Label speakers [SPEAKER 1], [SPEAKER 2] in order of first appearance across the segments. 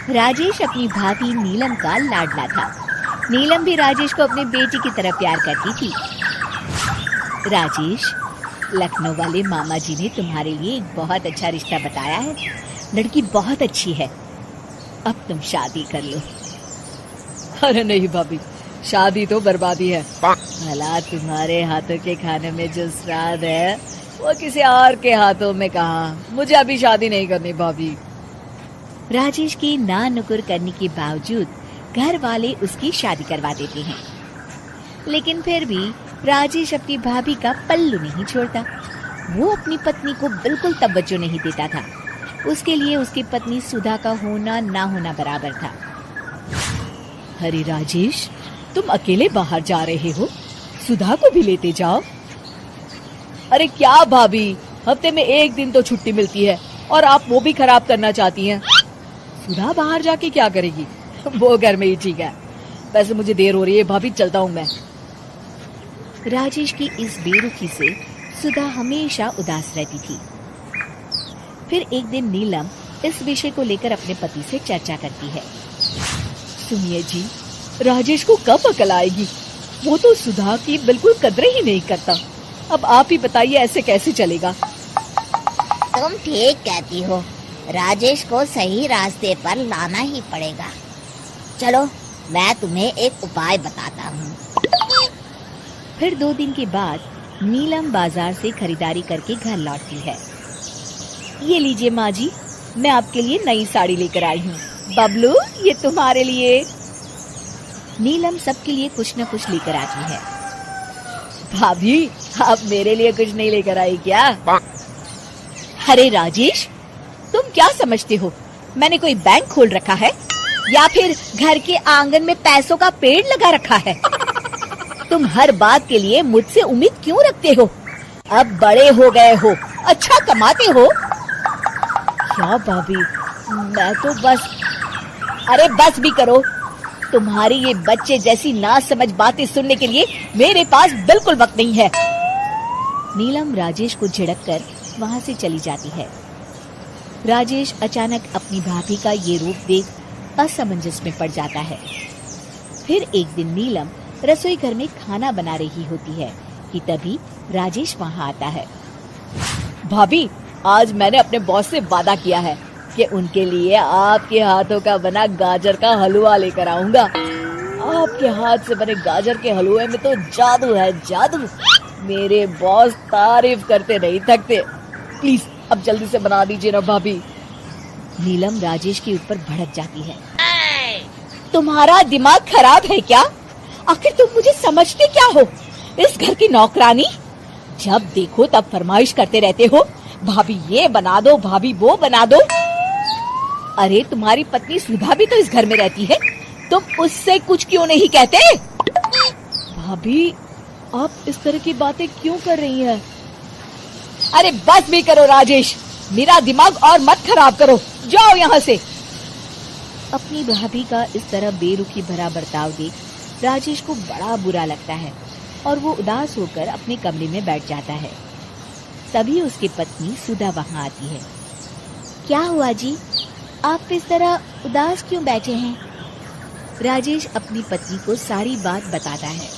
[SPEAKER 1] राजेश अपनी भाभी नीलम का लाडला था। नीलम भी राजेश को अपने बेटी की तरह प्यार करती थी। राजेश, लखनऊ वाले मामा जी ने तुम्हारे लिए एक बहुत अच्छा रिश्ता बताया है। लड़की बहुत अच्छी है, अब तुम शादी कर लो।
[SPEAKER 2] अरे नहीं भाभी, शादी तो बर्बादी है।
[SPEAKER 1] भला तुम्हारे हाथों के खाने में जो स्वाद है
[SPEAKER 2] वो किसी और के हाथों में कहाँ। मुझे अभी शादी नहीं करनी भाभी।
[SPEAKER 1] राजेश की ना नुकुर करने के बावजूद घर वाले उसकी शादी करवा देते हैं, लेकिन फिर भी राजेश अपनी भाभी का पल्लू नहीं छोड़ता। वो अपनी पत्नी को बिल्कुल तवज्जो नहीं देता था। उसके लिए उसकी पत्नी सुधा का होना ना होना बराबर था।
[SPEAKER 2] अरे राजेश, तुम अकेले बाहर जा रहे हो, सुधा को भी लेते जाओ। अरे क्या भाभी, हफ्ते में एक दिन तो छुट्टी मिलती है और आप वो भी खराब करना चाहती हैं। सुधा बाहर जाके क्या करेगी, वो घर में ही ठीक है। वैसे मुझे देर हो रही है भाभी, चलता हूँ मैं।
[SPEAKER 1] राजेश की इस बेरुखी से सुधा हमेशा उदास रहती थी। फिर एक दिन नीलम इस विषय को लेकर अपने पति से चर्चा करती है।
[SPEAKER 2] सुनिए जी, राजेश को कब अकल आएगी? वो तो सुधा की बिल्कुल कदर ही नहीं करता। अब आप ही बताइए, ऐसे कैसे चलेगा?
[SPEAKER 3] तुम ठीक कहती हो, राजेश को सही रास्ते पर लाना ही पड़ेगा। चलो मैं तुम्हें एक उपाय बताता हूँ।
[SPEAKER 1] फिर 2 दिन के बाद नीलम बाजार से खरीदारी करके घर लौटती है।
[SPEAKER 2] ये लीजिए माँ जी, मैं आपके लिए नई साड़ी लेकर आई हूँ। बबलू, ये तुम्हारे लिए।
[SPEAKER 1] नीलम सबके लिए कुछ न कुछ लेकर आती है।
[SPEAKER 2] भाभी, आप मेरे लिए कुछ नहीं लेकर आई क्या?
[SPEAKER 1] अरे राजेश, तुम क्या समझते हो, मैंने कोई बैंक खोल रखा है या फिर घर के आंगन में पैसों का पेड़ लगा रखा है? तुम हर बात के लिए मुझसे उम्मीद क्यों रखते हो? अब बड़े हो गए हो, अच्छा कमाते हो।
[SPEAKER 2] क्या भाभी, मैं तो बस।
[SPEAKER 1] अरे बस भी करो, तुम्हारी ये बच्चे जैसी ना समझ बातें सुनने के लिए मेरे पास बिल्कुल वक्त नहीं है। नीलम राजेश को झिड़क कर वहाँ से चली जाती है। राजेश अचानक अपनी भाभी का ये रूप देख असमंजस में पड़ जाता है। फिर एक दिन नीलम रसोई घर में खाना बना रही होती है कि तभी राजेश वहाँ आता है।
[SPEAKER 2] भाभी, आज मैंने अपने बॉस से वादा किया है कि उनके लिए आपके हाथों का बना गाजर का हलवा लेकर आऊंगा। आपके हाथ से बने गाजर के हलवे में तो जादू है, जादू। मेरे बॉस तारीफ करते नहीं थकते। प्लीज अब जल्दी से बना दीजिए ना भाभी।
[SPEAKER 1] नीलम राजेश के ऊपर भड़क जाती है। तुम्हारा दिमाग खराब है क्या? आखिर तुम मुझे समझते क्या हो? इस घर की नौकरानी? जब देखो तब फरमाइश करते रहते हो, भाभी ये बना दो, भाभी वो बना दो। अरे तुम्हारी पत्नी सुधा भी तो इस घर में रहती है, तुम उससे कुछ क्यों नहीं कहते?
[SPEAKER 2] भाभी, आप इस तरह की बातें क्यों कर रही हैं?
[SPEAKER 1] अरे बस भी करो राजेश, मेरा दिमाग और मत खराब करो, जाओ यहाँ से। अपनी भाभी का इस तरह बेरुखी भरा बर्ताव देख राजेश को बड़ा बुरा लगता है और वो उदास होकर अपने कमरे में बैठ जाता है। तभी उसकी पत्नी सुधा वहाँ आती है। क्या हुआ जी, आप इस तरह उदास क्यों बैठे हैं? राजेश अपनी पत्नी को सारी बात बताता है।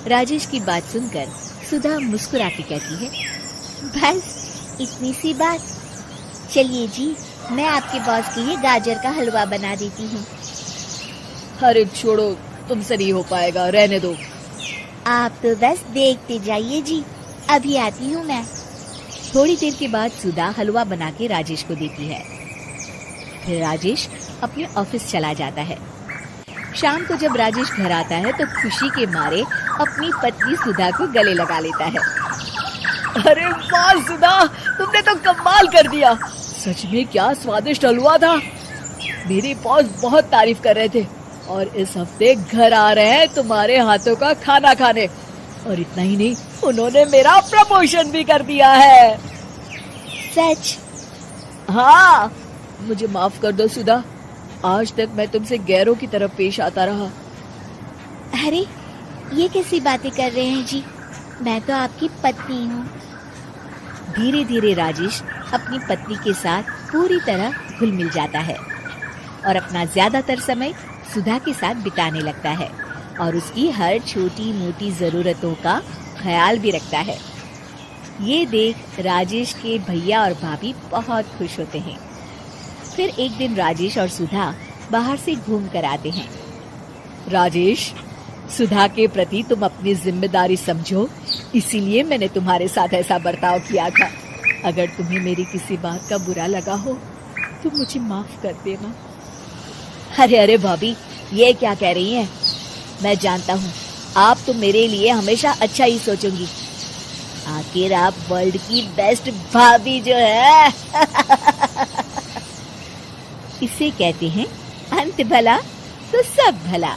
[SPEAKER 1] राजेश की बात सुनकर सुधा मुस्कुरा के कहती है, बस इतनी सी बात। चलिए जी, मैं आपके बॉस के लिए गाजर का हलवा बना देती हूँ।
[SPEAKER 2] अरे छोड़ो, तुमसे नहीं हो पाएगा, रहने दो।
[SPEAKER 3] आप तो बस देखते जाइए जी, अभी आती हूँ मैं।
[SPEAKER 1] थोड़ी देर के बाद सुधा हलवा बना के राजेश को देती है। फिर राजेश अपने ऑफिस चला जाता है। शाम को जब राजेश घर आता है तो खुशी के मारे अपनी पत्नी सुधा को गले लगा लेता है।
[SPEAKER 2] अरे वाह सुधा, तुमने तो कमाल कर दिया। सच में क्या स्वादिष्ट हलवा था। मेरे बॉस बहुत तारीफ कर रहे थे और इस हफ्ते घर आ रहे हैं तुम्हारे हाथों का खाना खाने। और इतना ही नहीं, उन्होंने मेरा प्रमोशन भी कर दिया है।
[SPEAKER 1] सच?
[SPEAKER 2] हाँ, मुझे माफ कर दो सुधा, आज तक मैं तुमसे गैरों की तरफ पेश आता रहा।
[SPEAKER 3] अरे ये कैसी बातें कर रहे हैं जी, मैं तो आपकी पत्नी हूँ।
[SPEAKER 1] धीरे धीरे राजेश अपनी पत्नी के साथ पूरी तरह घुल मिल जाता है। और अपना ज्यादातर समय सुधा के साथ बिताने लगता है और उसकी हर छोटी मोटी जरूरतों का ख्याल भी रखता है। ये देख राजेश के भैया और भाभी बहुत खुश होते हैं। फिर एक दिन राजेश और सुधा बाहर से घूम कर आते हैं।
[SPEAKER 2] राजेश, सुधा के प्रति तुम अपनी जिम्मेदारी समझो, इसीलिए मैंने तुम्हारे साथ ऐसा बर्ताव किया था। अगर तुम्हें मेरी किसी बात का बुरा लगा हो तो मुझे माफ कर देना।
[SPEAKER 1] अरे अरे भाभी, ये क्या कह रही हैं? मैं जानता हूँ आप तो मेरे लिए हमेशा अच्छा ही सोचोगी। आखिर आप वर्ल्ड की बेस्ट भाभी जो है। इसे कहते हैं अंत भला तो सब भला।